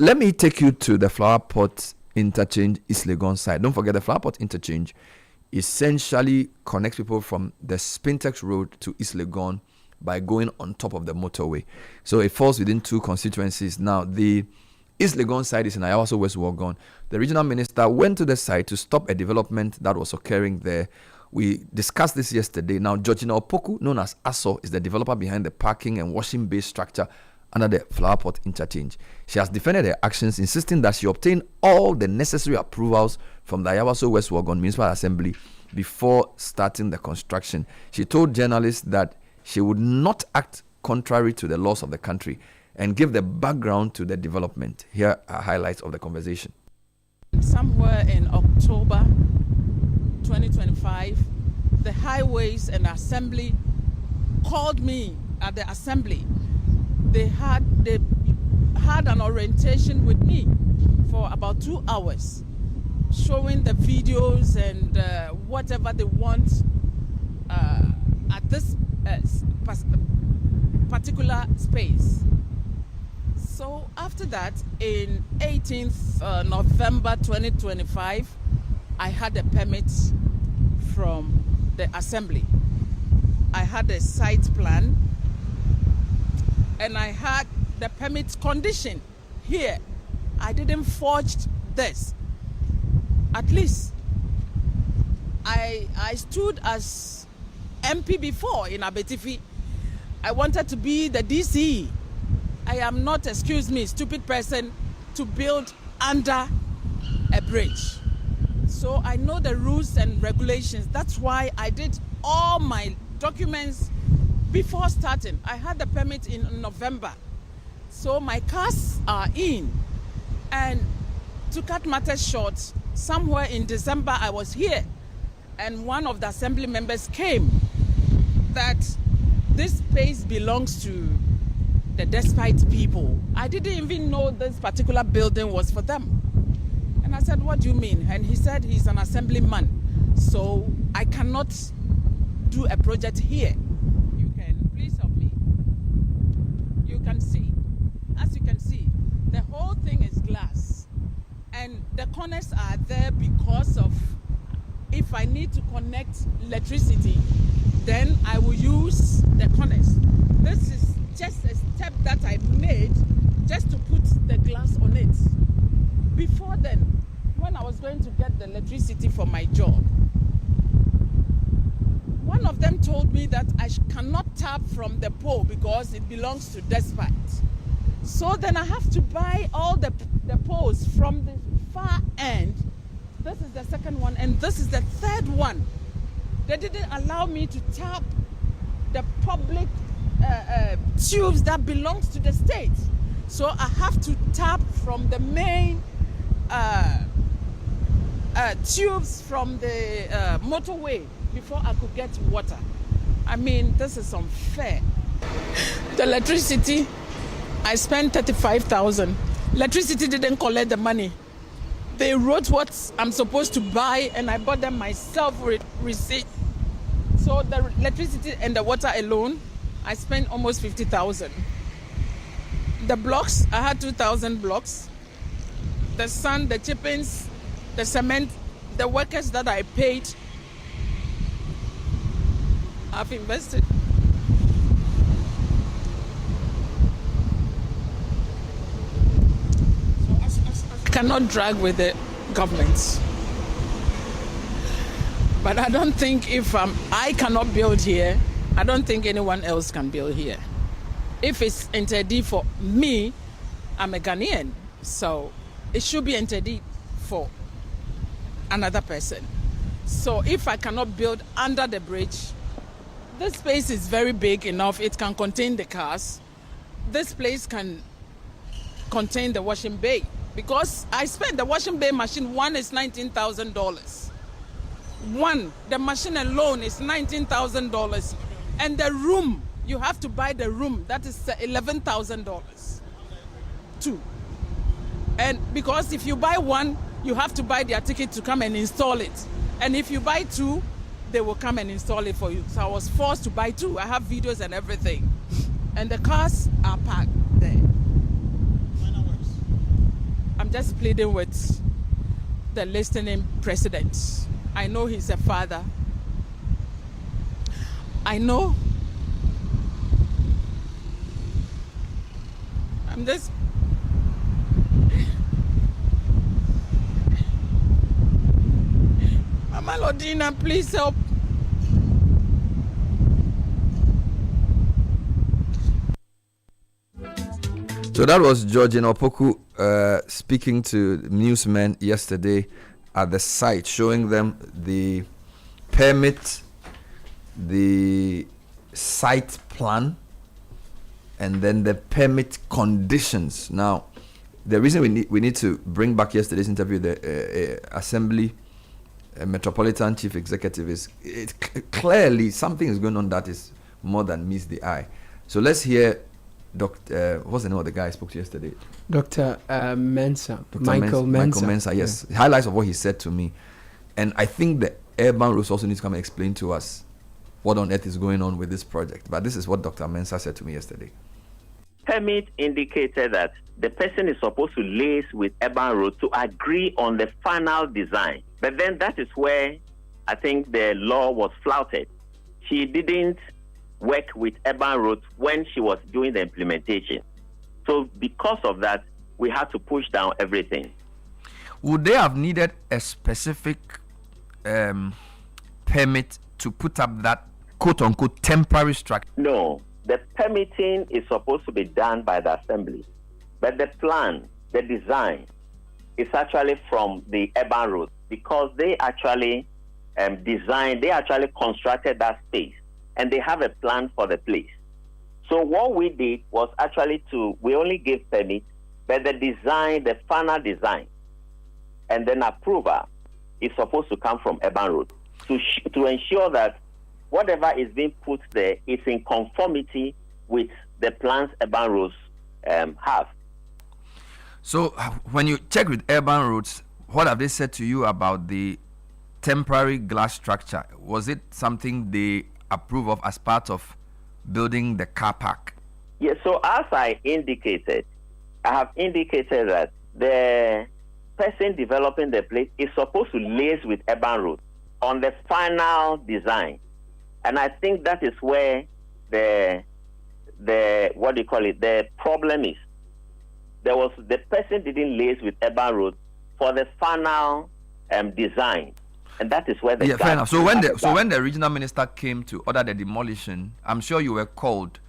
let me take you to the Flower Pot Interchange East Legon side. Don't forget, the Flower Pot Interchange essentially connects people from the Spintex Road to East Legon by going on top of the motorway. So it falls within two constituencies. Now, the East Legon side is in Ayawaso West Wuogon. The regional minister went to the site to stop a development that was occurring there. We discussed this yesterday. Now, Georgina Opoku, known as ASO, is the developer behind the parking and washing bay structure under the Flower Pot Interchange. She has defended her actions, insisting that she obtained all the necessary approvals from the Ayawaso West Wuogon Municipal Assembly before starting the construction. She told journalists that she would not act contrary to the laws of the country and give the background to the development. Here are highlights of the conversation. Somewhere in October 2025, the Highways and Assembly called me at the Assembly. They had an orientation with me for about 2 hours, showing the videos and whatever they want at this particular space. So after that, in 18th November 2025, I had a permit from the Assembly. I had a site plan and I had the permit condition here. I didn't forge this. At least I stood as MP before in Abetifi. I wanted to be the DC. I am not, excuse me, stupid person to build under a bridge. So I know the rules and regulations. That's why I did all my documents before starting. I had the permit in November. So my cars are in. And to cut matters short, somewhere in December I was here and one of the assembly members came that this space belongs to the Despite people. I didn't even know this particular building was for them. And I said, what do you mean? And he said he's an assemblyman, so I cannot do a project here. You can please help me. You can see, as you can see, the whole thing is glass. And the corners are there because of, if I need to connect electricity, then I will use the corners. This is just a step that I made just to put the glass on it. Before then, when I was going to get the electricity for my job, one of them told me that I cannot tap from the pole because it belongs to Despite. So then I have to buy all the poles from the far end. This is the second one, and this is the third one. They didn't allow me to tap the public tubes that belongs to the state. So I have to tap from the main tubes from the motorway before I could get water. I mean, this is unfair. The electricity, I spent 35,000. Electricity didn't collect the money. They wrote what I'm supposed to buy and I bought them myself with receipt. So the electricity and the water alone, I spent almost 50,000. The blocks, I had 2,000 blocks. The sand, the chippings, the cement, the workers that I paid, I've invested. Cannot drag with the government. But I don't think if I cannot build here, I don't think anyone else can build here. If it's NTD for me, I'm a Ghanaian, so it should be NTD for another person. So if I cannot build under the bridge, this space is very big enough, it can contain the cars. This place can contain the washing bay. Because I spent the washing bay machine, one is $19,000. One, the machine alone is $19,000. And the room, you have to buy the room, that is $11,000. Two. And because if you buy one, you have to buy their ticket to come and install it. And if you buy two, they will come and install it for you. So I was forced to buy two. I have videos and everything. And the cars are parked there. I'm just pleading with the listening president. I know he's a father. I know. I'm just... Mama Lodina, please help. So that was Georgina Opoku speaking to newsmen yesterday at the site, showing them the permit, the site plan, and then the permit conditions. Now, the reason we need to bring back yesterday's interview, the Assembly Metropolitan Chief Executive, is clearly something is going on that is more than meets the eye. So let's hear Dr. What's the name of the guy I spoke to yesterday? Dr. Mensah. Dr. Michael Mensah. Yes. Yeah. Highlights of what he said to me. And I think the urban roads also need to come and explain to us what on earth is going on with this project. But this is what Dr. Mensah said to me yesterday. Permit indicated that the person is supposed to liaise with urban roads to agree on the final design. But then that is where I think the law was flouted. She didn't work with urban roads when she was doing the implementation. So because of that, we had to push down everything. Would they have needed a specific permit to put up that quote-unquote temporary structure? No. The permitting is supposed to be done by the assembly. But the plan, the design, is actually from the urban roads because they actually constructed that space. And they have a plan for the place. So what we did was actually we only gave permit, but the design, the final design, and then approval is supposed to come from urban road to ensure that whatever is being put there is in conformity with the plans urban roads have. So when you check with urban roads, what have they said to you about the temporary glass structure? Was it something they approve of as part of building the car park? Yes, so as I have indicated that the person developing the place is supposed to liaise with urban roads on the final design. And I think that is where the problem is. The person didn't liaise with urban roads for the final design. And that is where the fair enough. So when the regional minister came to order the demolition, I'm sure you were called.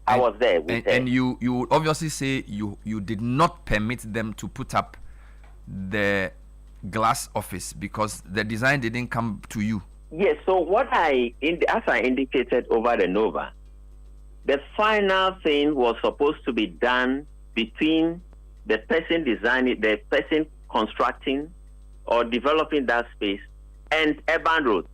I was there. And you obviously say you did not permit them to put up the glass office because the design didn't come to you. Yes. So as I indicated over the Nova, the final thing was supposed to be done between the person designing, the person constructing or developing that space and urban road.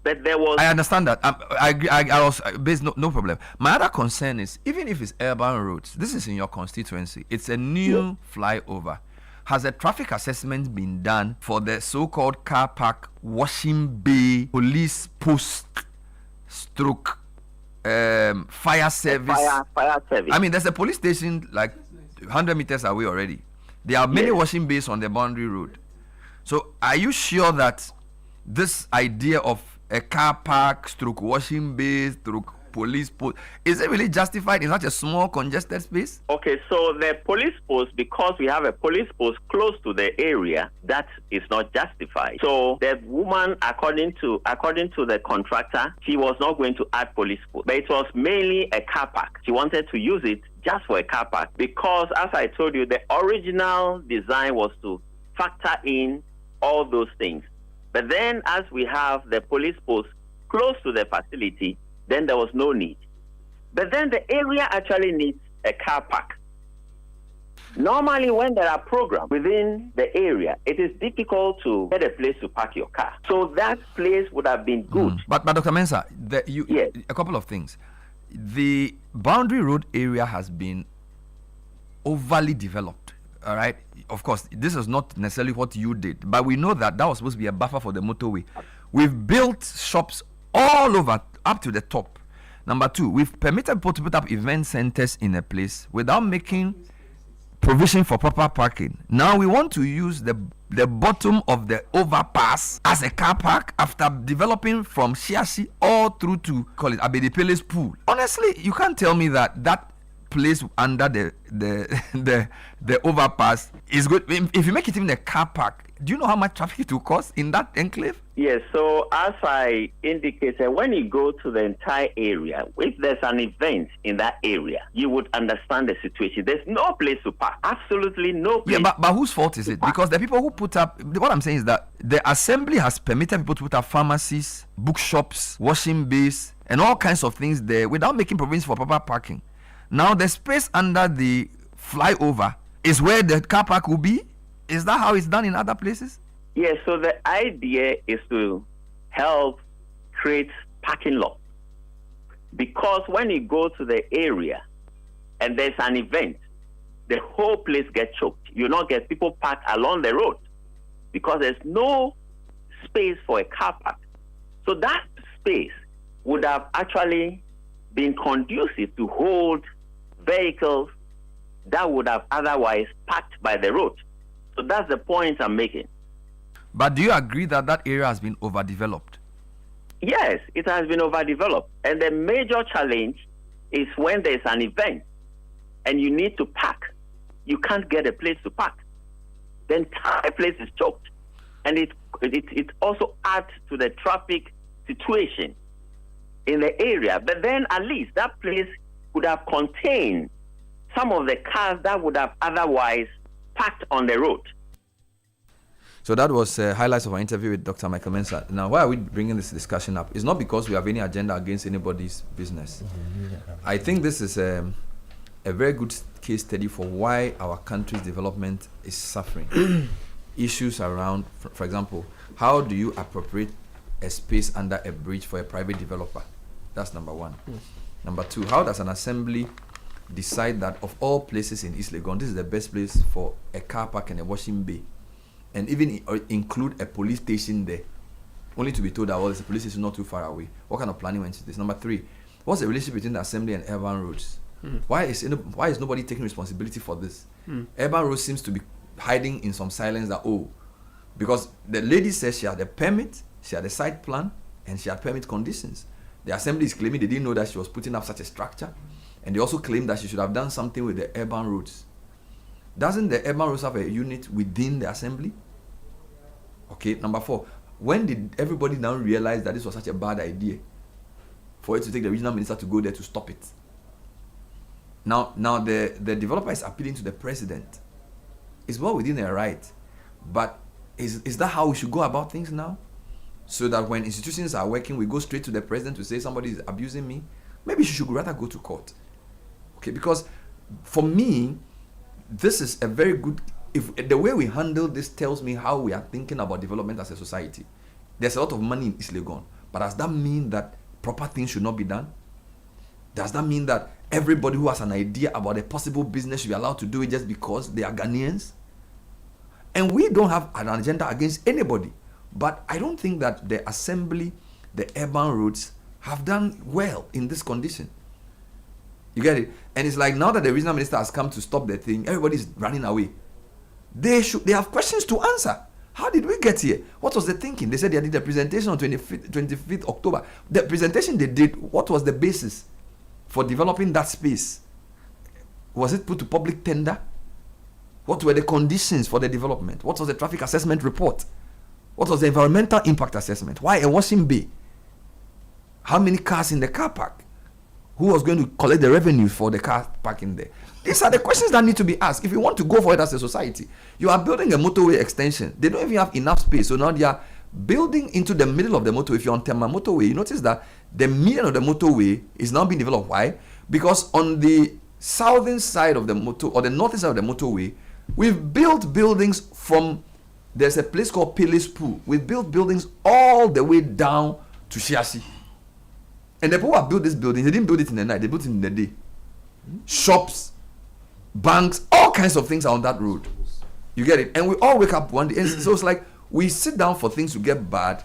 But there was... I understand that. I agree. I was based, no problem. My other concern is, even if it's urban roads, this is in your constituency. It's a new flyover. Has a traffic assessment been done for the so-called car park, washing bay, police post, stroke, fire service? Fire service. I mean, there's a police station like 100 meters away already. There are many washing bays on the boundary road. So are you sure that this idea of a car park, stroke washing bay, stroke police post, is it really justified in such a small congested space? Okay, so the police post, because we have a police post close to the area, that is not justified. So the woman, according to the contractor, she was not going to add police post, but it was mainly a car park. She wanted to use it just for a car park because, as I told you, the original design was to factor in all those things. But then as we have the police post close to the facility, then there was no need. But then the area actually needs a car park. Normally when there are programs within the area, it is difficult to get a place to park your car. So that place would have been good. But Dr. Mensah, a couple of things. The boundary road area has been overly developed. All right. Of course, this is not necessarily what you did, but we know that was supposed to be a buffer for the motorway. We've built shops all over up to the top. Number two, we've permitted people to put up event centers in a place without making provision for proper parking. Now we want to use the bottom of the overpass as a car park after developing from Shiashi all through to call it Abedipele's pool. Honestly, you can't tell me that place under the overpass is good. If you make it even a car park, do you know how much traffic it will cost in that enclave? Yes, so as I indicated, when you go to the entire area, if there's an event in that area, you would understand the situation. There's no place to park. Absolutely no place. Yeah, but whose fault is it? Because the people who put up, what I'm saying is that the assembly has permitted people to put up pharmacies, bookshops, washing bays, and all kinds of things there without making provisions for proper parking. Now the space under the flyover is where the car park will be. Is that how it's done in other places? Yes, so the idea is to help create parking lots. Because when you go to the area and there's an event, the whole place gets choked. You not get people parked along the road because there's no space for a car park. So that space would have actually been conducive to hold vehicles that would have otherwise parked by the road. So that's the point I'm making. But do you agree that that area has been overdeveloped? Yes, it has been overdeveloped. And the major challenge is when there's an event and you need to park. You can't get a place to park. The entire place is choked. And it also adds to the traffic situation in the area. But then at least that place would have contained some of the cars that would have otherwise parked on the road. So that was highlights of our interview with Dr. Michael Mensah. Now, why are we bringing this discussion up? It's not because we have any agenda against anybody's business. I think this is a very good case study for why our country's development is suffering. Issues around, for example, how do you appropriate a space under a bridge for a private developer? That's number one. Yes. Number two, how does an assembly decide that of all places in East Legon, this is the best place for a car park and a washing bay, and even include a police station there, only to be told that, well, there's a police station not too far away? What kind of planning went into this? Number three, what's the relationship between the assembly and urban roads? Why is nobody taking responsibility for this? Urban roads seems to be hiding in some silence that, because the lady says she had a permit, she had a site plan, and she had permit conditions. The assembly is claiming they didn't know that she was putting up such a structure, and they also claim that she should have done something with the urban roads. Doesn't the urban roads have a unit within the assembly? Okay, number four, when did everybody now realize that this was such a bad idea for it to take the regional minister to go there to stop it? Now the developer is appealing to the president. It's well within their right, but is that how we should go about things now? So that when institutions are working, we go straight to the president to say somebody is abusing me? Maybe she should rather go to court. Okay, because for me, this is a very good, if the way we handle this tells me how we are thinking about development as a society. There's a lot of money in East Legon, but does that mean that proper things should not be done? Does that mean that everybody who has an idea about a possible business should be allowed to do it just because they are Ghanaians? And we don't have an agenda against anybody, but I don't think that the assembly, the urban roads have done well in this condition. You get it? And it's like now that the regional minister has come to stop the thing, everybody's running away. They have questions to answer. How did we get here? What was the thinking? They said they did a presentation on 25th October. The presentation they did, what was the basis for developing that space? Was it put to public tender? What were the conditions for the development? What was the traffic assessment report? What was the environmental impact assessment? Why a washing bay? How many cars in the car park? Who was going to collect the revenue for the car parking there? These are the questions that need to be asked if you want to go for it as a society. You are building a motorway extension. They don't even have enough space. So now they are building into the middle of the motorway. If you're on Tema motorway, you notice that the middle of the motorway is now being developed. Why? Because on the southern side of the motor, or the northern side of the motorway, we've built buildings from, there's a place called Pele's Pool. We've built buildings all the way down to Shiashi. And the people who have built this building, they didn't build it in the night, they built it in the day. Shops, banks, all kinds of things are on that road. You get it? And we all wake up one day. And so it's like we sit down for things to get bad.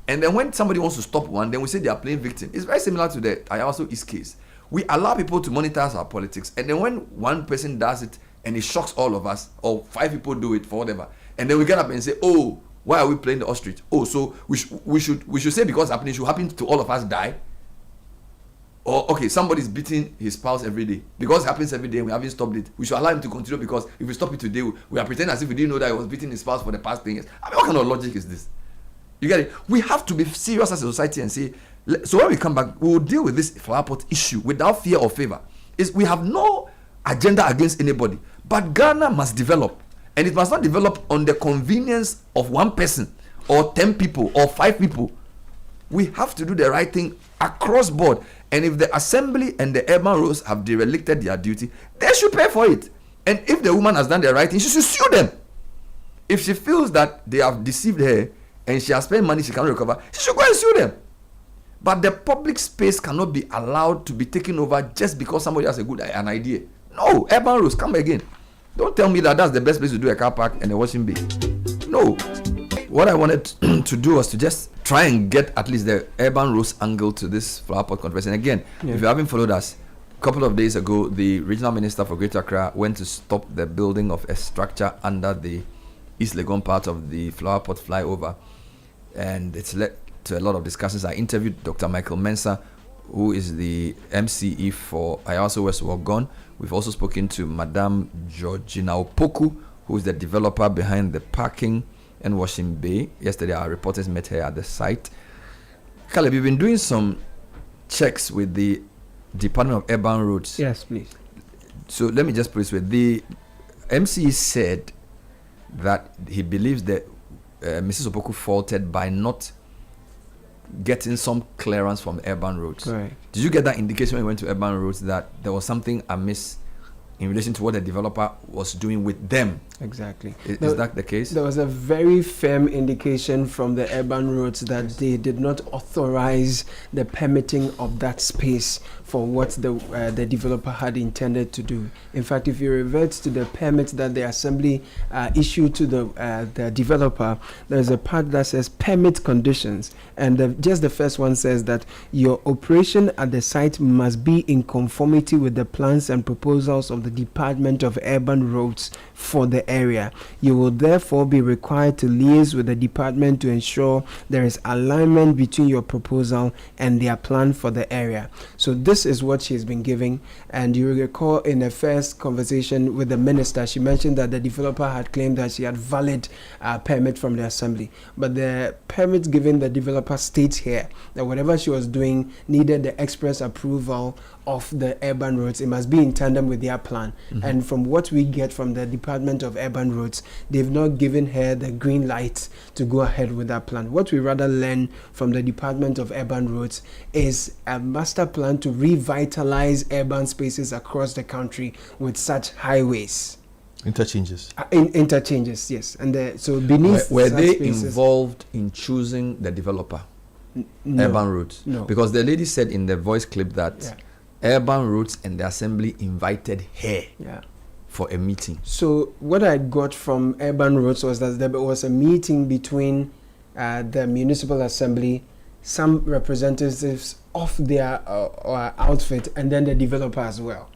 And then when somebody wants to stop one, then we say they are playing victim. It's very similar to the Ayawaso East case. We allow people to monitor our politics. And then when one person does it, and it shocks all of us, or 5 people do it for whatever, and then we get up and say, oh, why are we playing the ostrich? Oh, so we should say because happening should happen to all of us die? Or okay, somebody's beating his spouse every day. Because it happens every day and we haven't stopped it. We should allow him to continue, because if we stop it today, we are pretending as if we didn't know that he was beating his spouse for the past 10 years. I mean, what kind of logic is this? You get it? We have to be serious as a society and say, so when we come back, we will deal with this flower pot issue without fear or favor. We have no agenda against anybody, but Ghana must develop, and it must not develop on the convenience of one person or 10 people or 5 people. We have to do the right thing across board, and if the assembly and the urban roads have derelicted their duty, they should pay for it. And if the woman has done the right thing, she should sue them. If she feels that they have deceived her and she has spent money she cannot recover, she should go and sue them. But the public space cannot be allowed to be taken over just because somebody has an idea. No, urban roads, come again. Don't tell me that that's the best place to do a car park and a washing bay. No. What I wanted to do was to just try and get at least the urban roads angle to this flower pot controversy. And again, if you haven't followed us, a couple of days ago, the regional minister for Greater Accra went to stop the building of a structure under the East Legon part of the flower pot flyover. And it's led to a lot of discussions. I interviewed Dr. Michael Mensah, who is the MCE for Ayawaso West Wogon. We've also spoken to Madame Georgina Opoku, who is the developer behind the parking and washing bay. Yesterday, our reporters met her at the site. Caleb, you've been doing some checks with the Department of Urban Roads. Yes, please. So let me just put this way. The MCE said that he believes that Mrs. Opoku faulted by not getting some clearance from urban roads. Correct. Did you get that indication when you went to urban roads that there was something amiss in relation to what the developer was doing with them? Exactly. Is that the case? There was a very firm indication from the urban roads that they did not authorize the permitting of that space for what the developer had intended to do. In fact, if you revert to the permit that the assembly issued to the developer, there's a part that says permit conditions, and just the first one says that your operation at the site must be in conformity with the plans and proposals of the Department of Urban Roads for the area. You will therefore be required to liaise with the department to ensure there is alignment between your proposal and their plan for the area. So this is what she's been giving, and you recall in the first conversation with the minister, she mentioned that the developer had claimed that she had valid permit from the assembly, but the permit given the developer states here that whatever she was doing needed the express approval of the urban roads. It must be in tandem with their plan. And from what we get from the Department of Urban Roads, they've not given her the green light to go ahead with that plan. What we rather learn from the Department of Urban Roads is a master plan to revitalize urban spaces across the country with such highways. Interchanges. Interchanges, yes. And so beneath were such they spaces, involved in choosing the developer? no, Urban Roads? No. Because the lady said in the voice clip that Urban Roads and the assembly invited her for a meeting. So what I got from Urban Roads was that there was a meeting between the municipal assembly, some representatives of their outfit, and then the developer as well.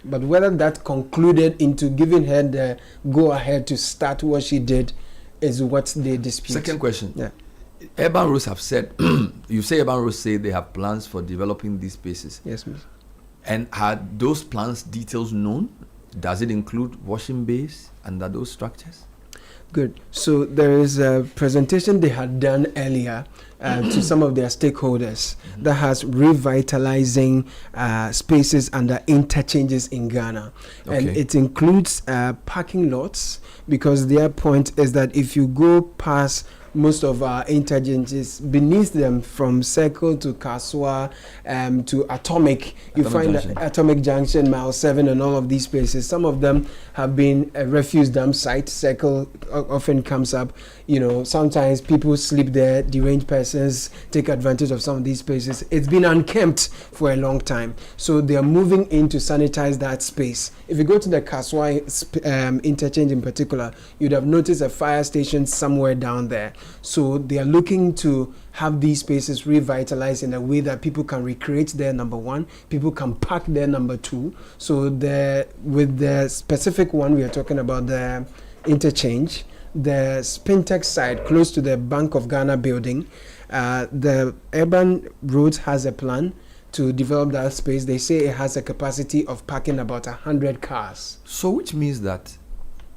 But whether that concluded into giving her the go-ahead to start what she did is what they dispute. Second question. Yeah. Urban Roads have said, you say Urban Roads say they have plans for developing these spaces. Yes, miss. And are those plans details known? Does it include washing bays under those structures? Good. So there is a presentation they had done earlier to some of their stakeholders that has revitalizing spaces under interchanges in Ghana. And it includes parking lots, because their point is that if you go past most of our interchanges, beneath them from Circle to Kaswa to Atomic, you find that Atomic Junction, Mile 7 and all of these places, some of them have been a refuse dump site. Circle often comes up, sometimes people sleep there, deranged persons essence take advantage of some of these spaces. It's been unkempt for a long time, so they are moving in to sanitize that space. If you go to the Kaswai interchange in particular, you'd have noticed a fire station somewhere down there. So they are looking to have these spaces revitalized in a way that people can recreate there, number one, people can park there, number two. So with the specific one we are talking about, the interchange, the Spintex side close to the Bank of Ghana building, the Urban Roads has a plan to develop that space. They say it has a capacity of parking about 100 cars. So which means that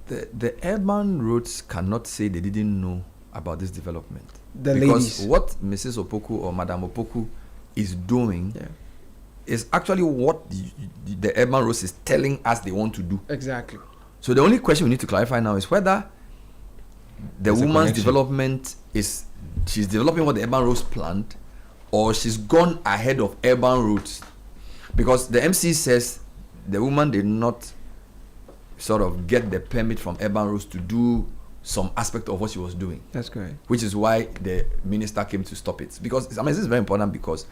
the Urban Roads cannot say they didn't know about this development. Because what Mrs. Opoku or Madam Opoku is doing is actually what the Urban Roads is telling us they want to do. Exactly. So the only question we need to clarify now is whether the woman's development is she's developing what the Urban Roads planned, or she's gone ahead of Urban Roads, because the MC says the woman did not sort of get the permit from Urban Roads to do some aspect of what she was doing. That's correct. Which is why the minister came to stop it. Because this is very important, because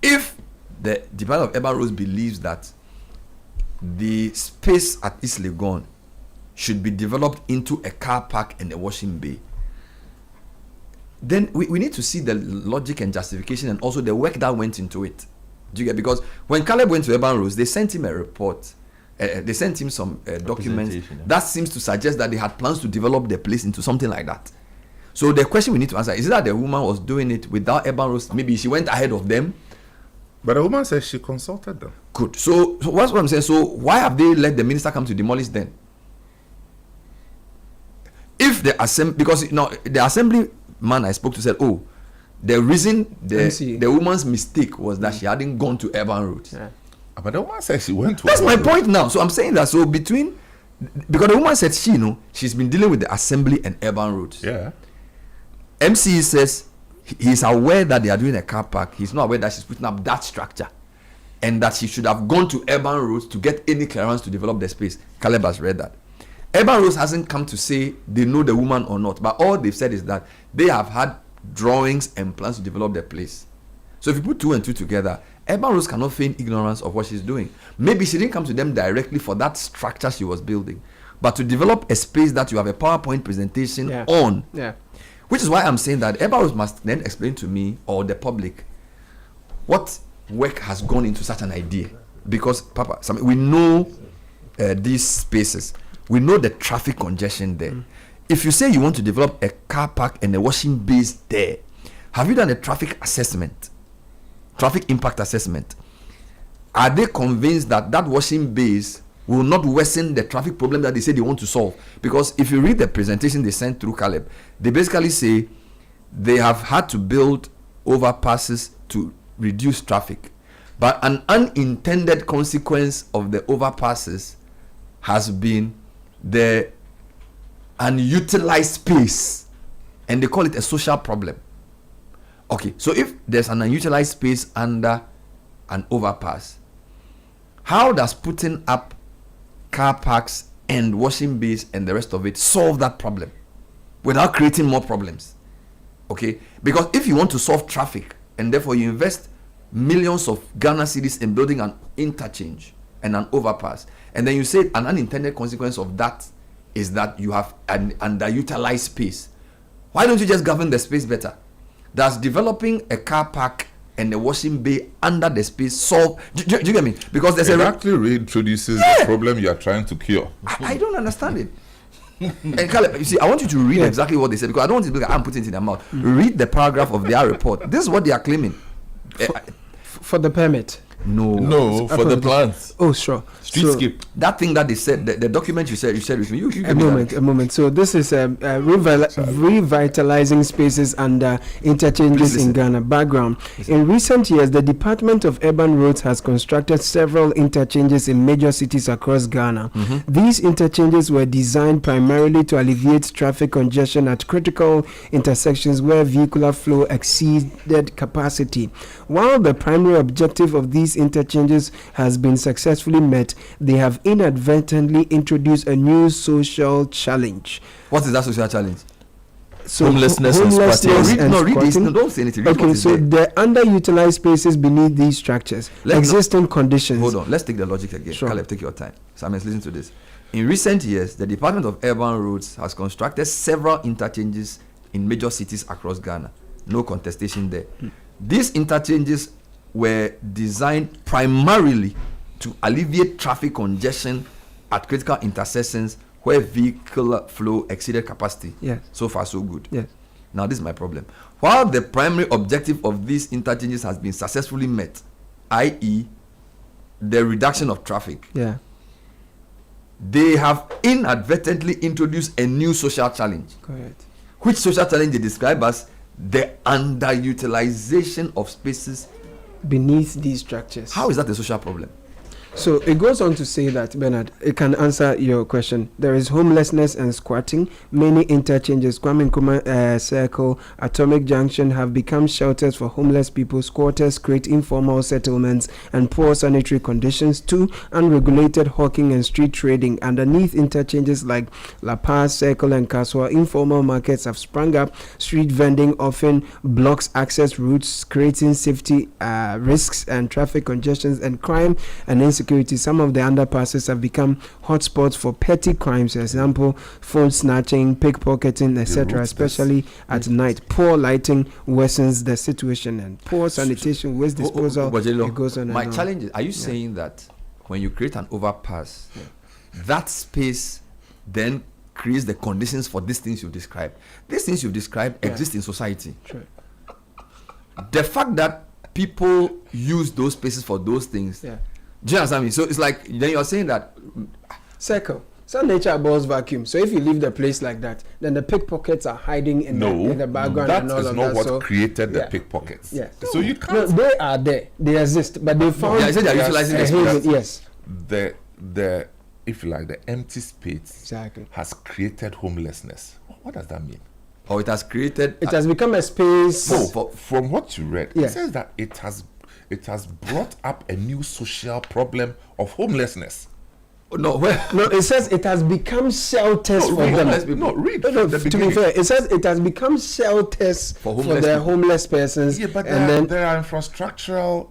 if the Department of Urban Roads believes that the space at East Legon should be developed into a car park and a washing bay, then we need to see the logic and justification and also the work that went into it. Do you get? Because when Caleb went to Urban Roads, they sent him a report. They sent him some documents that seems to suggest that they had plans to develop the place into something like that. So the question we need to answer is that the woman was doing it without Urban Roads. Maybe she went ahead of them. But the woman says she consulted them. Good. So what's what I'm saying? So why have they let the minister come to demolish then? If the assembly, because the assembly man I spoke to said, oh, the reason the woman's mistake was that she hadn't gone to Urban Roads. Yeah. But the woman said she went to. That's my point now. So I'm saying that. So because the woman said she's been dealing with the assembly and Urban Roads. Yeah. MC says he's aware that they are doing a car park. He's not aware that she's putting up that structure, and that she should have gone to Urban Roads to get any clearance to develop the space. Caleb has read that. Urban Roads hasn't come to say they know the woman or not, but all they've said is that they have had drawings and plans to develop the place. So if you put two and two together, Urban Roads cannot feign ignorance of what she's doing. Maybe she didn't come to them directly for that structure she was building, but to develop a space that you have a PowerPoint presentation on. Yeah. Which is why I'm saying that Urban Roads must then explain to me or the public what work has gone into such an idea. Because, Papa, we know these spaces. We know the traffic congestion there. If you say you want to develop a car park and a washing base there, have you done a traffic assessment? Traffic impact assessment? Are they convinced that that washing base will not worsen the traffic problem that they say they want to solve? Because if you read the presentation they sent through Caleb, they basically say they have had to build overpasses to reduce traffic. But an unintended consequence of the overpasses has been the unutilized space, and they call it a social problem. Okay, so if there's an unutilized space under an overpass, how does putting up car parks and washing bays and the rest of it solve that problem without creating more problems? Okay, because if you want to solve traffic and therefore you invest millions of Ghana cedis in building an interchange and an overpass, and then you say an unintended consequence of that is that you have an underutilized space, why don't you just govern the space better? Does developing a car park and a washing bay under the space solve? Do you get me? Because there's actually reintroduces the problem you are trying to cure. I don't understand it. And Caleb, you see, I want you to read exactly what they said, because I don't want it to be like I'm putting it in their mouth. Read the paragraph of their report. This is what they are claiming. For the permit? No, for the plans. Oh, sure. Streetscape. That thing that they said, the document you said with me. You a moment. So this is revitalizing spaces and interchanges in Ghana. Background. In recent years, the Department of Urban Roads has constructed several interchanges in major cities across Ghana. These interchanges were designed primarily to alleviate traffic congestion at critical intersections where vehicular flow exceeded capacity. While the primary objective of these interchanges has been successfully met, they have inadvertently introduced a new social challenge. What is that social challenge? So Homelessness and squatting. Read this. No, don't say anything. Read what Okay, is so there. the underutilized spaces beneath these structures, existing conditions. Hold on, let's take the logic again. Sure. Caleb, take your time. Simon, listen to this. In recent years, the Department of Urban Roads has constructed several interchanges in major cities across Ghana. No contestation there. These interchanges were designed primarily to alleviate traffic congestion at critical intersections where vehicle flow exceeded capacity. Yes. So far, so good. Yes. Now, this is my problem. While the primary objective of these interchanges has been successfully met, i.e., the reduction of traffic, Yeah. they have inadvertently introduced a new social challenge. Correct. Which social challenge they describe as the underutilization of spaces. Beneath these structures. How is that a social problem? So it goes on to say that, Bernard, it can answer your question. There is homelessness and squatting. Many interchanges, Kwame Nkrumah Circle, Atomic Junction, have become shelters for homeless people. Squatters create informal settlements and poor sanitary conditions. 2, unregulated hawking and street trading. Underneath interchanges like La Paz, Circle, and Kaswa, informal markets have sprung up. Street vending often blocks access routes, creating safety risks and traffic congestions and crime and insecurity. Some of the underpasses have become hotspots for petty crimes, for example, phone snatching, pickpocketing, etc., especially at night. Poor lighting worsens the situation, and poor sanitation, waste disposal. It goes on. My and on. challenge is, are you saying that when you create an overpass, that space then creates the conditions for these things you've described? These things you've described exist in society. True. The fact that people use those spaces for those things, Yeah. do you understand me? So it's like, then you're saying that Circle. Some nature abhors vacuum. So if you leave the place like that, then the pickpockets are hiding in the background that and all is of not that. what So created the yeah. pickpockets. Yes. So you no, can't. they are there. They exist, but they found. Yeah, I said they are utilizing a the haven. space. Yes. The if you like, the empty space Exactly. has created homelessness. What does that mean? or it has created It has become a space. From what you read, Yeah. it says that it has brought up a new social problem of homelessness. no, where No, it says it has become shelters for read, them. homeless people. No, read No, from the to be beginning. fair, it says it has become shelters For for homeless the people. homeless persons. Yeah, but and then there are infrastructural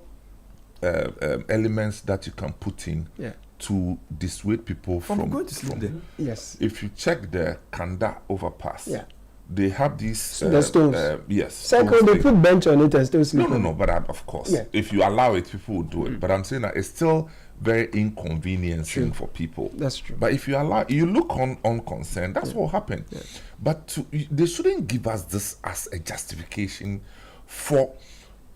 elements that you can put in yeah, to dissuade people from going to sleep there. yes, If you check the Kanda overpass, yeah. they have these The stones. yes. Circle, stones they thing. put bench on it and still sleep. No, but of course, Yeah. if you allow it, people will do it. But I'm saying that it's still very inconveniencing for people. That's true. But if you allow, you look unconcerned, that's what happened. But they shouldn't give us this as a justification for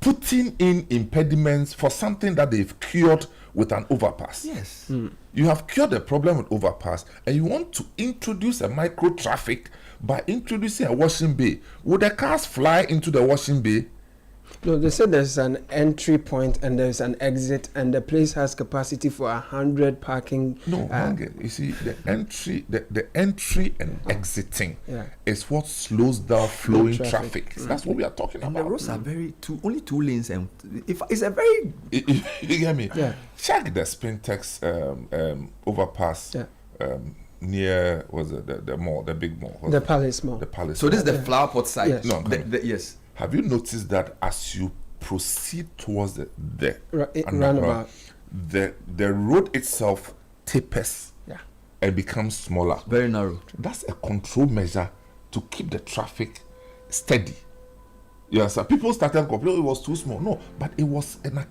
putting in impediments for something that they've cured with an overpass. Yes. You have cured the problem with overpass, and you want to introduce a micro traffic by introducing a washing bay. Would the cars fly into the washing bay? No, they said there's an entry point and there's an exit, and the place has capacity for 100 parking. No, hang it. You see, the entry and exiting Yeah. is what slows down flowing Traffic. traffic. That's what we are talking And the about. roads are only two lanes, and if it's a very You get me? Yeah. Check the Spintex overpass Yeah. near the mall, the big mall. What's The it? Palace Mall. The Palace. so. This is Mall. the flower pot side. Yes. No, I'm coming. yes. Have you noticed that as you proceed towards the Roundabout. the road itself tapers Yeah. and becomes smaller? Very narrow. That's a control measure to keep the traffic steady. Yes, people started complaining it was too small. No, but it was an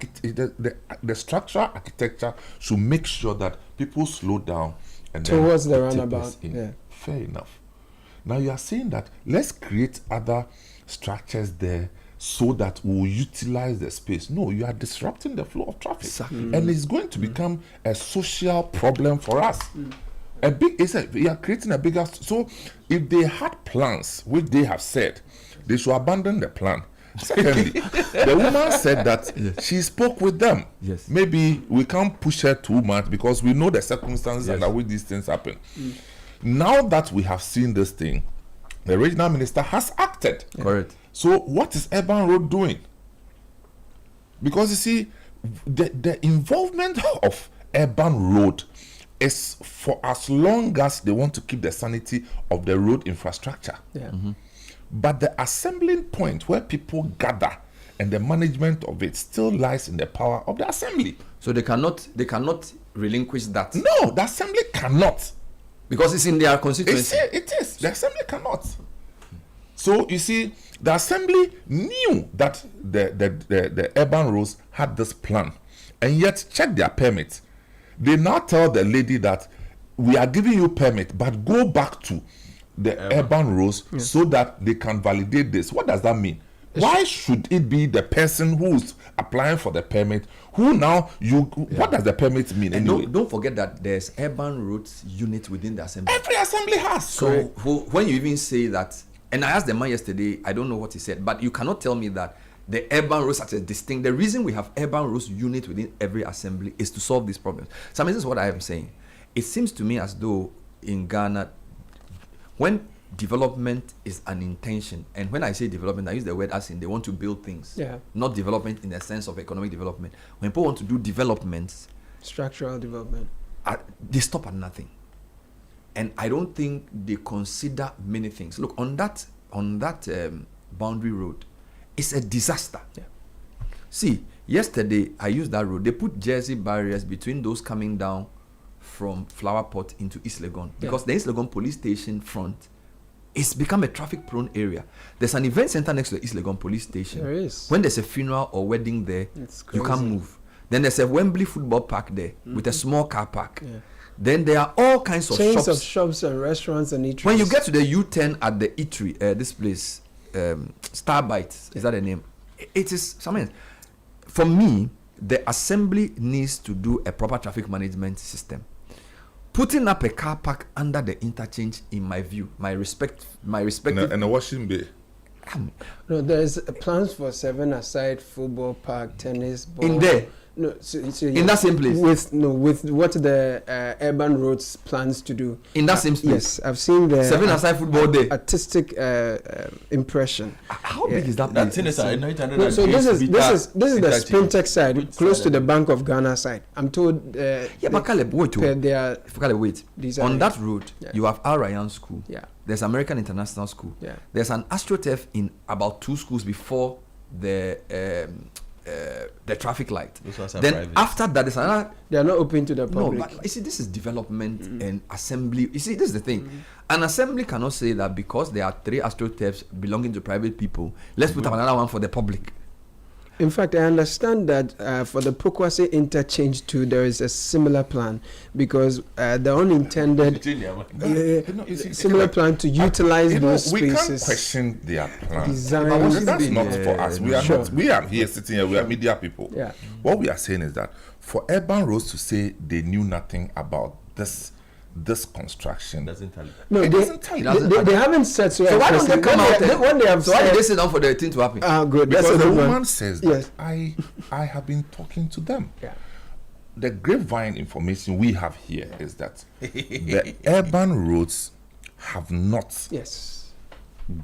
the structural architecture should make sure that people slow down and Towards then the it tapers roundabout, in. yeah. Fair enough. Now you are saying that let's create other structures there so that we'll utilize the space. No, you are disrupting the flow of traffic. Exactly. And it's going to become a social problem for us. We are creating a bigger. So if they had plans, which they have said, they should abandon the plan. Secondly, the woman said that she spoke with them. Yes. Maybe we can't push her too much because we know the circumstances Yes. under which these things happen. Now that we have seen this thing, the regional minister has acted. Correct. So what is Urban Road doing? Because you see, the involvement of Urban Road is for as long as they want to keep the sanity of the road infrastructure. Yeah. But the assembling point where people gather and the management of it still lies in the power of the assembly. So they cannot relinquish that. No, the assembly cannot. Because it's in their constituency. It is. The assembly cannot. So you see, the assembly knew that the urban roads had this plan, and yet check their permit. They now tell the lady that we are giving you permit, but go back to the urban roads so that they can validate this. What does that mean? Why should it be the person who's applying for the permit who now what does the permit mean anyway? Don't forget that there's urban roads unit within the assembly. Every assembly has. So when you even say that, and I asked the man yesterday, I don't know what he said, but you cannot tell me that the urban roads are distinct. The reason we have urban roads unit within every assembly is to solve these problems. So I mean, this is what I am saying. It seems to me as though in Ghana, when development is an intention, and when I say development, I use the word as in they want to build things, not development in the sense of economic development. When people want to do developments, structural development, they stop at nothing, and I don't think they consider many things. Look, on that boundary road, it's a disaster. See, yesterday I used that road. They put jersey barriers between those coming down from Flower Pot into East Legon, because the East Legon police station front, it's become a traffic-prone area. There's an event center next to the East Legon police station. There is. When there's a funeral or wedding there, you can't move. Then there's a Wembley football park there with a small car park. Then there are all kinds of chains of shops and restaurants and eateries. When you get to the U-turn at the eatery, this place, Starbite, is that the name? It is something. For me, the assembly needs to do a proper traffic management system. Putting up a car park under the interchange, in my view, my respect, and a washing bay. No, there's plans for 7-a-side football park, tennis ball. In there. No, so in that same place. With what the urban roads plans to do. In that same space. Yes, I've seen the 7-a-side football day. Artistic impression. How big is that? That's in so this is the Spintex side, close to the Bank of Ghana side. I'm told. But Caleb, wait. On that road, you have Al Rayyan School. There's American International School. There's an AstroTurf in about 2 schools before the traffic light. Then private. After that, there's another. They are not open to the public. No, but you see, this is development and assembly. You see, this is the thing. An assembly cannot say that because there are 3 AstroTurfs belonging to private people, let's put up another one for the public. In fact, I understand that for the Pokwase interchange too, there is a similar plan, because the unintended similar plan to utilize those spaces. We can't question their plan. Design. That's not for us. We are not. We are here sitting here. We are media people. What we are saying is that for urban roads to say they knew nothing about this construction doesn't tell you. No, they haven't said so. So why don't they come out? When they have why did they sit down for the thing to happen? Good. Because the woman says that I have been talking to them. The grapevine information we have here is that the urban roads have not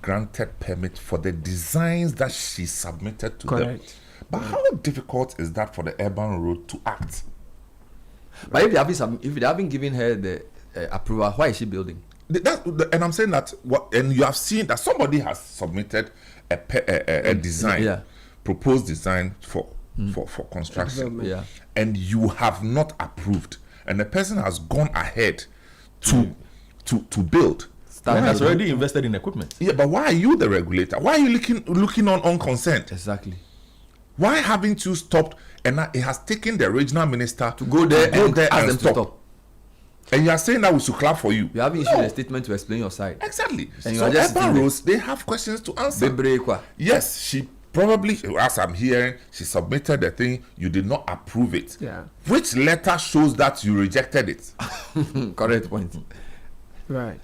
granted permit for the designs that she submitted to them. But how difficult is that for the urban road to act? But if they haven't given her the approval, why is she building? And I'm saying that and you have seen that somebody has submitted a design, proposed design for construction, and you have not approved, and the person has gone ahead to build. And has already invested in equipment. But why are you the regulator? Why are you looking on consent? Exactly. Why haven't you stopped? And it has taken the regional minister to go there and stop. And you are saying that we should clap for you. You haven't issued a statement to explain your side. Exactly. And so urban roads, they have questions to answer. Yes, she probably, as I'm hearing, she submitted the thing, you did not approve it. Which letter shows that you rejected it? Correct point. Right.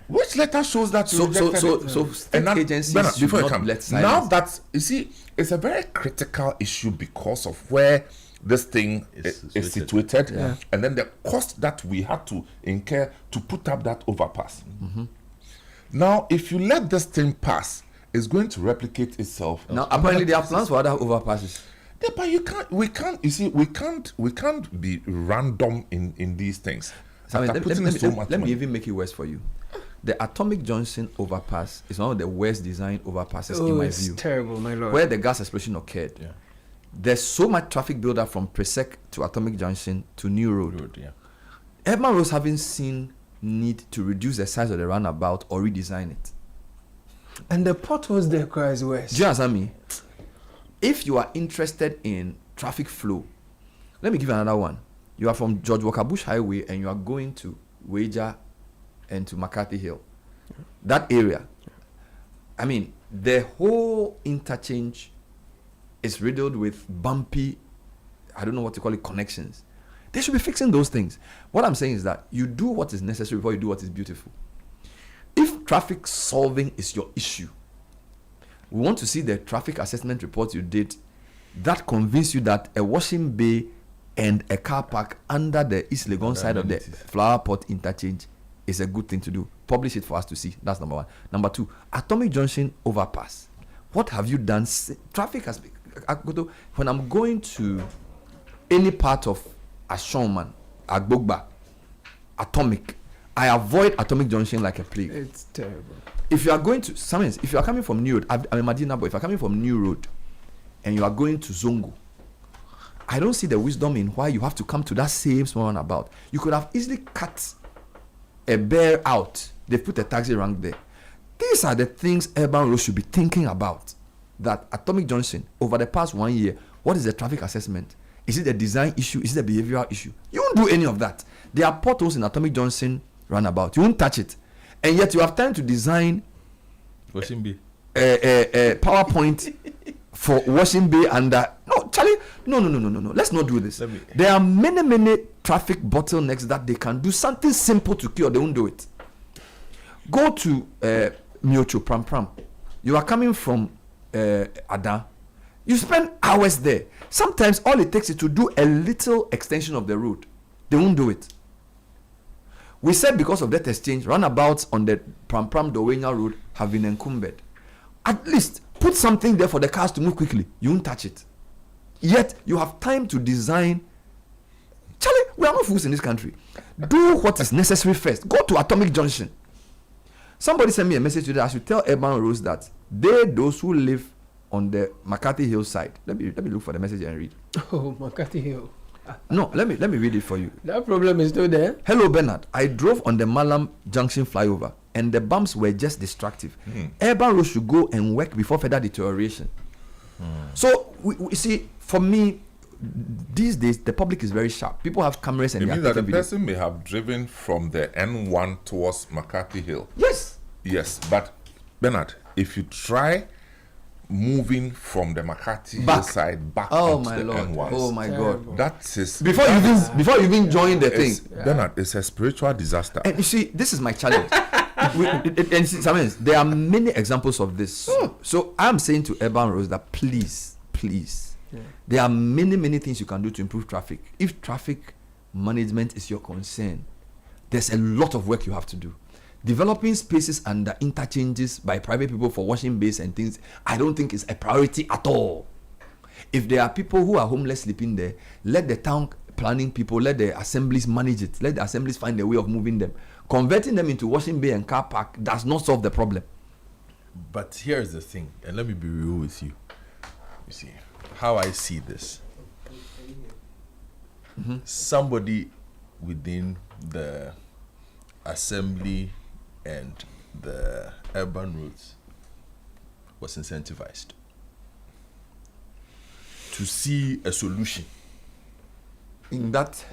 Which letter shows that you rejected it? So state agencies should not let silence. Now that, you see, it's a very critical issue because of where this thing is situated, and then the cost that we had to incur to put up that overpass. Now, if you let this thing pass, it's going to replicate itself. Now, apparently, there are plans for other overpasses. Yeah, but we can't be random in these things. So let me even make it worse for you. The Atomic Junction overpass is one of the worst designed overpasses in my it's view. terrible, my lord. Where the gas explosion occurred. Yeah. There's so much traffic buildup from Presec to Atomic Junction to New Road. Yeah. Urban roads haven't seen need to reduce the size of the roundabout or redesign it. And the potholes there cries worse. Do you understand me? If you are interested in traffic flow, let me give you another one. You are from George Walker Bush Highway and you are going to Wager and to McCarthy Hill. That area, I mean, the whole interchange is riddled with bumpy, I don't know what to call it, connections. They should be fixing those things. What I'm saying is that you do what is necessary before you do what is beautiful. If traffic solving is your issue, we want to see the traffic assessment report you did that convince you that a washing bay and a car park under the East Legon side of the Flower Pot Interchange is a good thing to do. Publish it for us to see. That's number one. Number two, Atomic Junction overpass. What have you done? Traffic has been, when I'm going to any part of Ashoman, Agbogba, Atomic, I avoid Atomic Junction like a plague. It's terrible. If you are going to Summons, if you are coming from New Road, I'm a Medina boy. If you are coming from New Road and you are going to Zongo, I don't see the wisdom in why you have to come to that same small roundabout. You could have easily cut a bear out. They put a taxi rank there. These are the things urban roads should be thinking about. That Atomic Junction, over the past 1 year, what is the traffic assessment? Is it a design issue? Is it a behavioral issue? You won't do any of that. There are potholes in Atomic Junction roundabout. You won't touch it. And yet you have time to design Washing bay. PowerPoint for washing bay under. No, Charlie, no. Let's not do this. There are many traffic bottlenecks that they can do something simple to cure. They won't do it. Go to Miocho Pram. You are coming from Ada. You spend hours there. Sometimes all it takes is to do a little extension of the road. They won't do it. We said because of that exchange, roundabouts on the Pram Dowenya Road have been encumbered. At least put something there for the cars to move quickly. You won't touch it. Yet you have time to design. Charlie, we are not fools in this country. Do what is necessary first. Go to Atomic Junction. Somebody sent me a message today. I should tell urban roads that those who live on the McCarthy Hill side. Let me look for the message and read. Oh, McCarthy Hill. No, let me read it for you. That problem is still there. Hello, Bernard. I drove on the Malam Junction flyover and the bumps were just destructive. Urban roads should go and work before further deterioration. So, we see, for me, these days, the public is very sharp. People have cameras and it they are means that the taking video. person may have driven from the N1 towards McCarthy Hill. Yes. Yes, but Bernard, if you try moving from the McCarthy Hill side back onto the N1, oh my God, that is before you even join the thing, Bernard, it's a spiritual disaster. and you see, this is my challenge. And see, sometimes there are many examples of this. So I'm saying to urban roads that please, there are many things you can do to improve traffic. If traffic management is your concern, there's a lot of work you have to do. Developing spaces under interchanges by private people for washing bays and things, I don't think is a priority at all. If there are people who are homeless sleeping there, let the town planning people, let the assemblies manage it. Let the assemblies find a way of moving them. Converting them into washing bay and car park does not solve the problem. But here's the thing, and let me be real with you. You see, how I see this. Somebody within the assembly and the urban roads was incentivized to see a solution In that,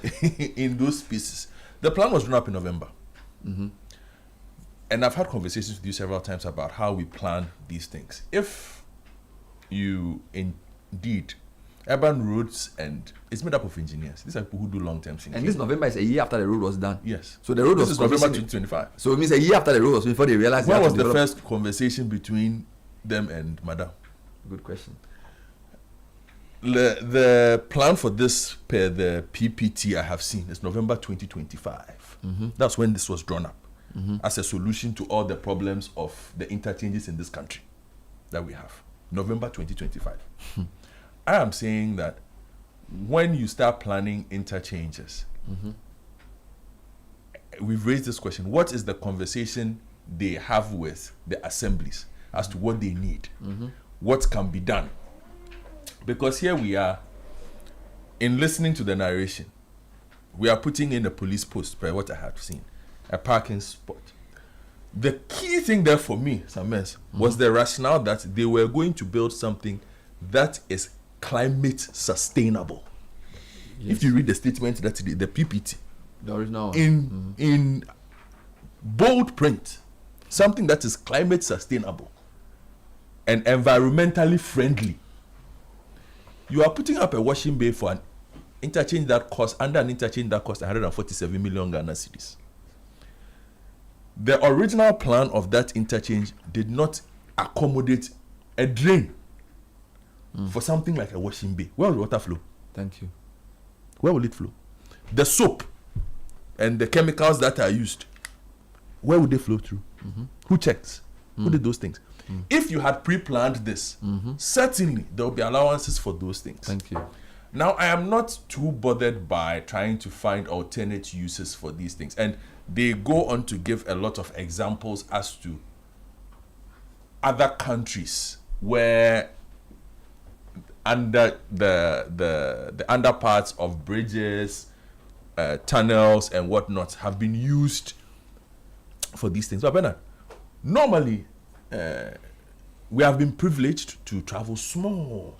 in those pieces. The plan was drawn up in November. And I've had conversations with you several times about how we plan these things. If you indeed, urban roads, and it's made up of engineers. These are people who do long-term thinking. and this November is a year after the road was done. Yes. So the road This was is November commissioned- 2025. So it means a year after the road was before they realized. When they had was to the develop- first conversation between them and Madam? Good question. The plan for this per the PPT I have seen is November 2025. That's when this was drawn up as a solution to all the problems of the interchanges in this country that we have. November 2025. I am saying that when you start planning interchanges, we've raised this question: what is the conversation they have with the assemblies as to what they need, what can be done. Because here we are, in listening to the narration, we are putting in a police post, per what I have seen, a parking spot. The key thing there for me, Samens, was the rationale that they were going to build something that is climate sustainable. Yes. If you read the statement that the PPT, the original one. in bold print, something that is climate sustainable and environmentally friendly. You are putting up a washing bay for an interchange that costs, under an interchange that costs 147 million Ghana cedis. The original plan of that interchange did not accommodate a drain for something like a washing bay. Where will water flow? Thank you. Where will it flow? The soap and the chemicals that are used, where would they flow through? Who checks? Who did those things? If you had pre-planned this, certainly there will be allowances for those things. Thank you. Now, I am not too bothered by trying to find alternate uses for these things. And they go on to give a lot of examples as to other countries where under the underparts of bridges, tunnels and whatnot have been used for these things. But Bernard, normally we have been privileged to travel small.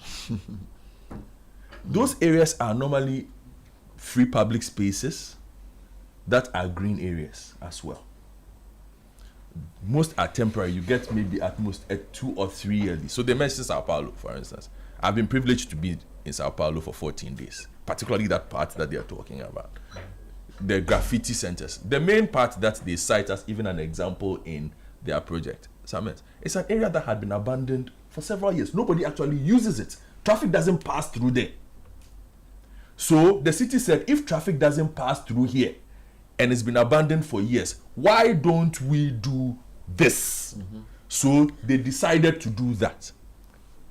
Those areas are normally free public spaces that are green areas as well. Most are temporary. You get maybe at most 2 or 3 yearly. So they mentioned Sao Paulo, for instance. I've been privileged to be in Sao Paulo for 14 days, particularly that part that they are talking about. The graffiti centers. The main part that they cite as even an example in their project, Samet, it's an area that had been abandoned for several years. Nobody actually uses it. Traffic doesn't pass through there. So the city said, if traffic doesn't pass through here and it's been abandoned for years, why don't we do this? So they decided to do that.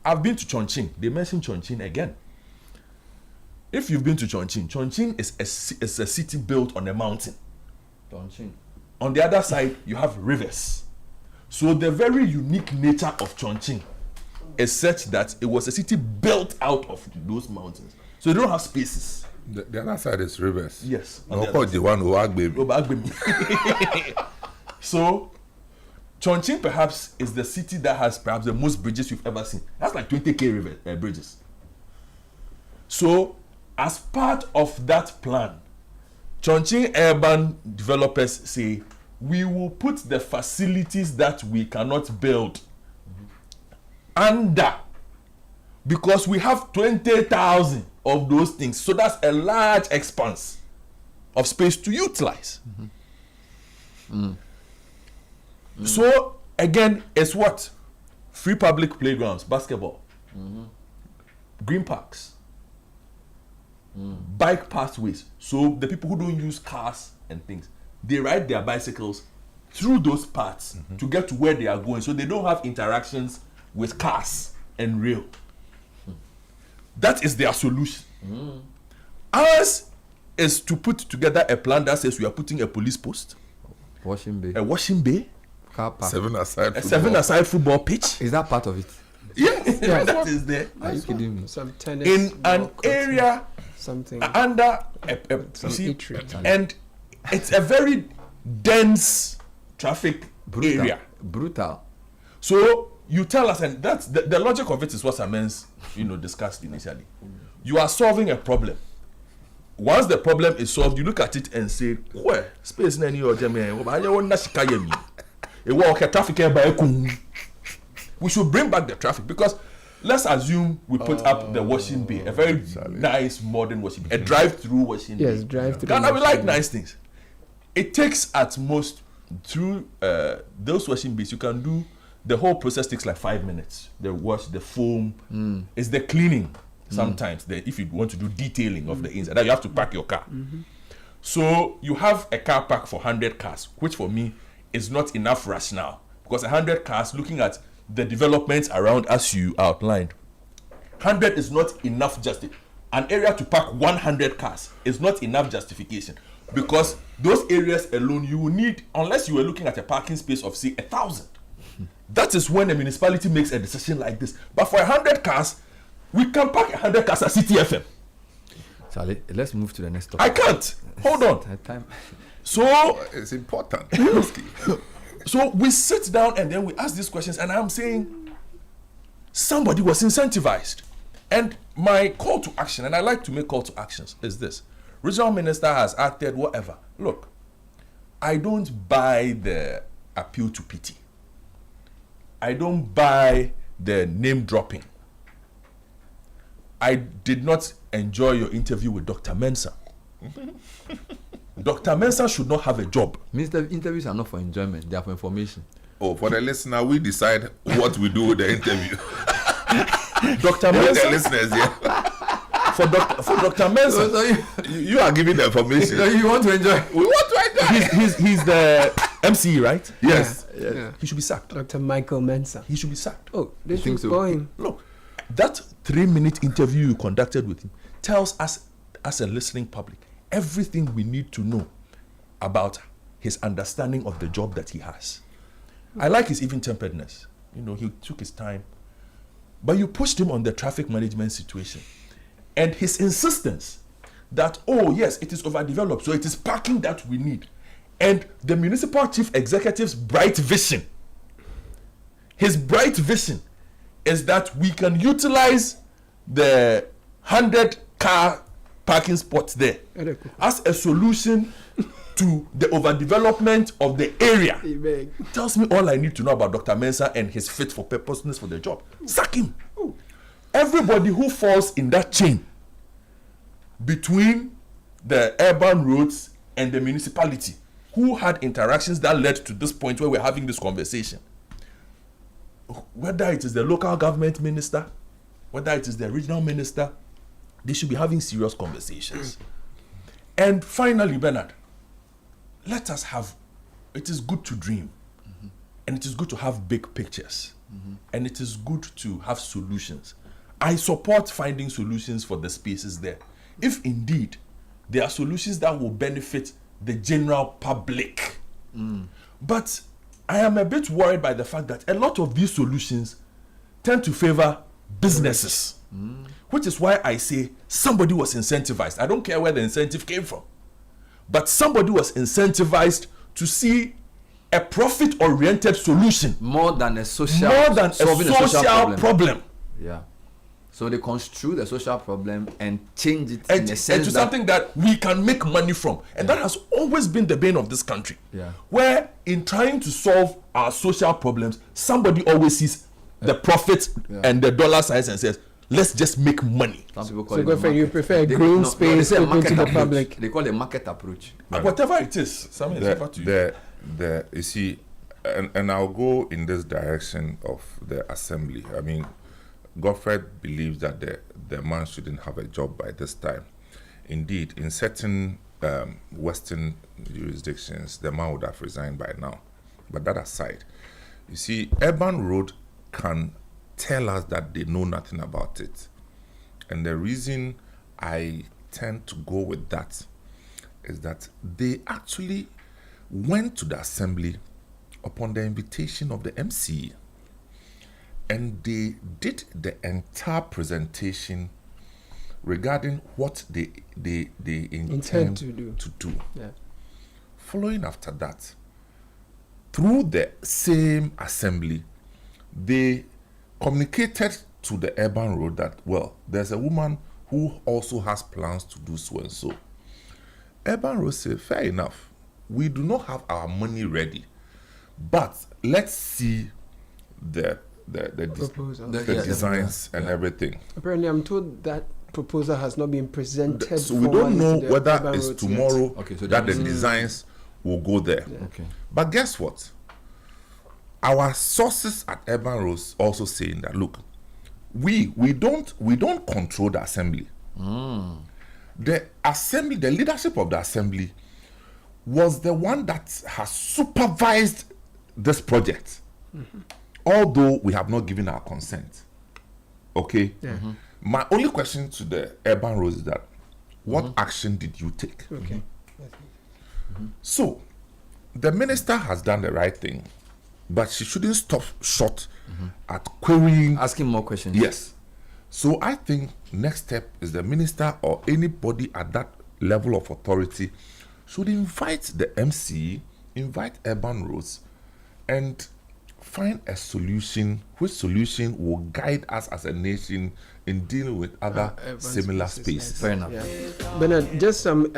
I've been to Chongqing. They mentioned Chongqing again. If you've been to Chongqing, Chongqing is a city built on a mountain. Chongqing. On the other side, you have rivers. So the very unique nature of Chongqing is such that it was a city built out of those mountains. So they don't have spaces. The other side is rivers. Yes. No, the one who So Chongqing perhaps is the city that has perhaps the most bridges you've ever seen. That's like 20k bridges. So as part of that plan, Chongqing urban developers say, we will put the facilities that we cannot build under, because we have 20,000 of those things. So that's a large expanse of space to utilize. So again, it's what? Free public playgrounds, basketball, green parks, bike pathways. So the people who don't use cars and things, they ride their bicycles through those paths to get to where they are going. So they don't have interactions with cars and rail. That is their solution. Ours is to put together a plan that says we are putting a police post, Washing bay. a washing bay, Car park. 7-a-side a football. 7-a-side football pitch. Is that part of it? Yes, that is there. Are you kidding me? Some tennis In an ball court, area something. under you Some see, eatery. and it's a very dense traffic Brutal. area. Brutal. So you tell us, and that's the logic of it is what Samens, discussed initially. You are solving a problem. Once the problem is solved, you look at it and say, where space na any other we should bring back the traffic, because let's assume we put up the washing bay, a very nice modern washing bay, a drive-through washing bay. Yes, drive-through. Ghana, we like nice things. It takes at most through those washing bays, you can do the whole process takes like 5 minutes. The wash, the foam, it's the cleaning. Sometimes if you want to do detailing of the inside, then you have to park your car. So you have a car park for 100 cars, which for me is not enough rationale, because 100 cars, looking at the developments around as you outlined, 100 is not enough. An area to park 100 cars is not enough justification. Because those areas alone, you will need, unless you were looking at a parking space of say 1,000. That is when a municipality makes a decision like this. But for 100 cars, we can park 100 cars at Citi FM. Charlie, let's move to the next topic. I can't. Hold on. Time. So It's important. So we sit down and then we ask these questions, and I'm saying somebody was incentivized. And my call to action, and I like to make call to actions, is this. Regional minister has acted, whatever. Look, I don't buy the appeal to pity. I don't buy the name dropping. I did not enjoy your interview with Dr. Mensah. Dr. Mensah should not have a job. Minister, interviews are not for enjoyment, they are for information. Oh, for the listener, we decide what we do with the interview. Dr. The Mensah, listeners, yeah. for Dr. Mensah, You are giving the information. You want to enjoy? We want to enjoy. he's the MC, right? Yes. Yeah. He should be sacked. Dr. Michael Mensah. He should be sacked. Oh, they think should so? go him. Look, that 3-minute interview you conducted with him tells us, as a listening public, everything we need to know about his understanding of the job that he has. I like his even-temperedness. You know, he took his time. But you pushed him on the traffic management situation. And his insistence that, oh yes, it is overdeveloped, so it is parking that we need. And the municipal chief executive's bright vision, his bright vision is that we can utilize the 100-car parking spots there as a solution to the overdevelopment of the area. Tells me all I need to know about Dr. Mensah and his fit for purposeness for the job. Sack him. Everybody who falls in that chain between the urban roads and the municipality, who had interactions that led to this point where we're having this conversation, whether it is the local government minister, whether it is the regional minister, they should be having serious conversations. And finally, Bernard, let us have, it is good to dream, and it is good to have big pictures, and it is good to have solutions. I support finding solutions for the spaces there, if indeed there are solutions that will benefit the general public. But I am a bit worried by the fact that a lot of these solutions tend to favor businesses, which is why I say somebody was incentivized. I don't care where the incentive came from, but somebody was incentivized to see a profit-oriented solution More than a social, solving a social problem. Yeah. So they construe the social problem and change it And, in a and sense to that something that we can make money from. And that has always been the bane of this country. Yeah. Where in trying to solve our social problems, somebody always sees the profit and the dollar signs and says, let's just make money. some people call So, it Godfrey, the you market. prefer a They- green no, space they say a open to market the approach. public? They call it a market approach. Whatever it is, Samuel, it's over to you. You see, and I'll go in this direction of the assembly. I mean, Godfrey believes that the man shouldn't have a job by this time. Indeed, in certain Western jurisdictions, the man would have resigned by now. But that aside, you see, Urban Road can tell us that they know nothing about it. And the reason I tend to go with that is that they actually went to the assembly upon the invitation of the MC, and they did the entire presentation regarding what they intend to do. Yeah. Following after that, through the same assembly, they communicated to the Urban Road that, well, there's a woman who also has plans to do so and so. Urban Road said, fair enough, we do not have our money ready, but let's see the Proposal. designs and everything. Apparently, I'm told that proposal has not been presented. So we don't formally know to the whether Urban it's Roads yet. tomorrow Okay, so that the that- designs will go there. Okay. But guess what? Our sources at Urban Roads also saying that, look, we don't control the assembly. The assembly, the leadership of the assembly was the one that has supervised this project, although we have not given our consent. Okay. My only question to the Urban Roads is that, what action did you take? Okay. So, the minister has done the right thing, but she shouldn't stop short at querying. Asking more questions. Yes. So I think next step is the minister or anybody at that level of authority should invite the MC, invite urban roads, and find a solution, which solution will guide us as a nation in dealing with other similar spaces. Fair enough. Yeah. Bernard, just some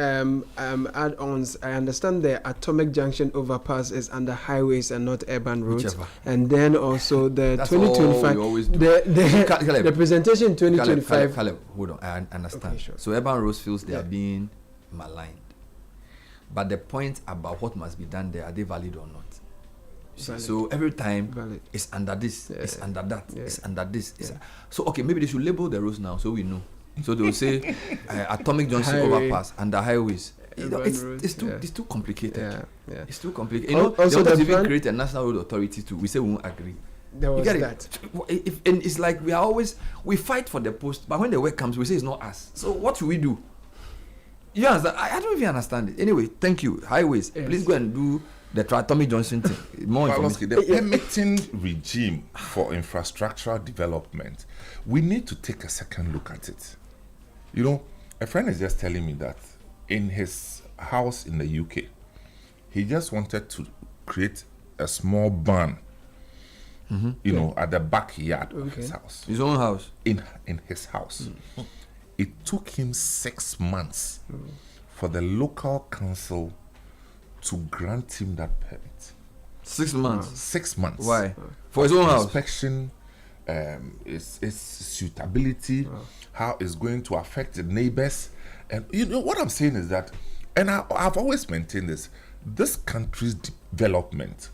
add-ons. I understand the Atomic Junction overpass is under highways and not urban roads. Whichever. And then also the That's 2025, all we always do. the presentation in 2025. Caleb, hold on. I understand. Okay, sure. So urban roads feels they are being maligned. But the point about what must be done there, are they valid or not? Valid. So every time Valid. it's under this, it's under that, Yeah. it's under this. So okay, maybe they should label the roads now so we know. So they will say Atomic Junction Highway. overpass under highways. You know, Urban roads, it's too complicated. Yeah. It's too complicated. You know, Also they want the to even plan- create a national road authority too. We say we won't agree. There You was get that. it? And it's like we fight for the post, but when the work comes, we say it's not us. So what should we do? You understand? I don't even understand it. Anyway, thank you. Highways, Yes. please go and do the Atomic Johnson thing. More information. The permitting regime for infrastructural development, we need to take a second look at it. You know, a friend is just telling me that in his house in the UK, he just wanted to create a small barn, you know, at the backyard of his house. His own house. In his house. It took him 6 months for the local council to grant him that permit. 6 months. 6 months. Why? For his own house. Inspection, its suitability, how it's going to affect the neighbors. And you know what I'm saying is that, and I've always maintained this country's development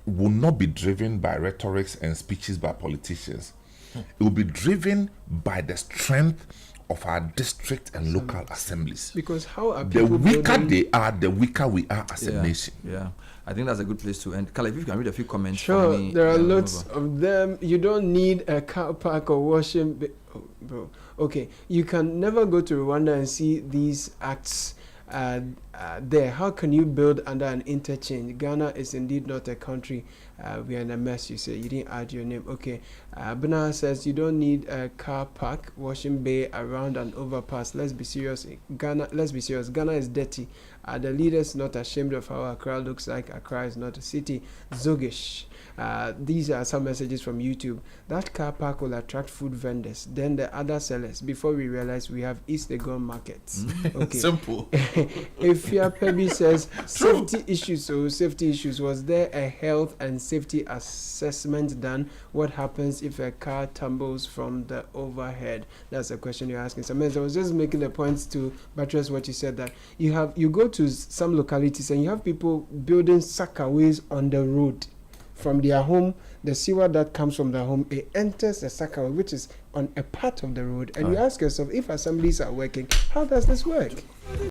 will not be driven by rhetorics and speeches by politicians. It will be driven by the strength of our district and local assemblies. Because how are The people weaker building- they are, the weaker we are as a nation. Yeah, I think that's a good place to end. Caleb, if you can read a few comments. Sure, for me, there are then lots over. of them. You don't need a car park or washing. Oh, bro, okay. You can never go to Rwanda and see these acts there. How can you build under an interchange? Ghana is indeed not a country. We are in a mess. You say you didn't add your name. Okay. Bernard says you don't need a car park, washing bay around an overpass. Let's be serious. Let's be serious. Ghana is dirty. Are the leaders not ashamed of how Accra looks like? Accra is not a city. Zogish. These are some messages from YouTube. That car park will attract food vendors, then the other sellers. Before we realize we have East Legon markets. Okay. Simple. Ifya Pebi says safety issues. So safety issues. Was there a health and safety assessment done? What happens if a car tumbles from the overhead? That's a question you're asking. So I was just making the points to buttress what you said, that you go to some localities and you have people building sackaways on the road. From their home, the sewer that comes from their home, it enters the sackaway, which is on a part of the road. And you ask yourself, if assemblies are working, how does this work?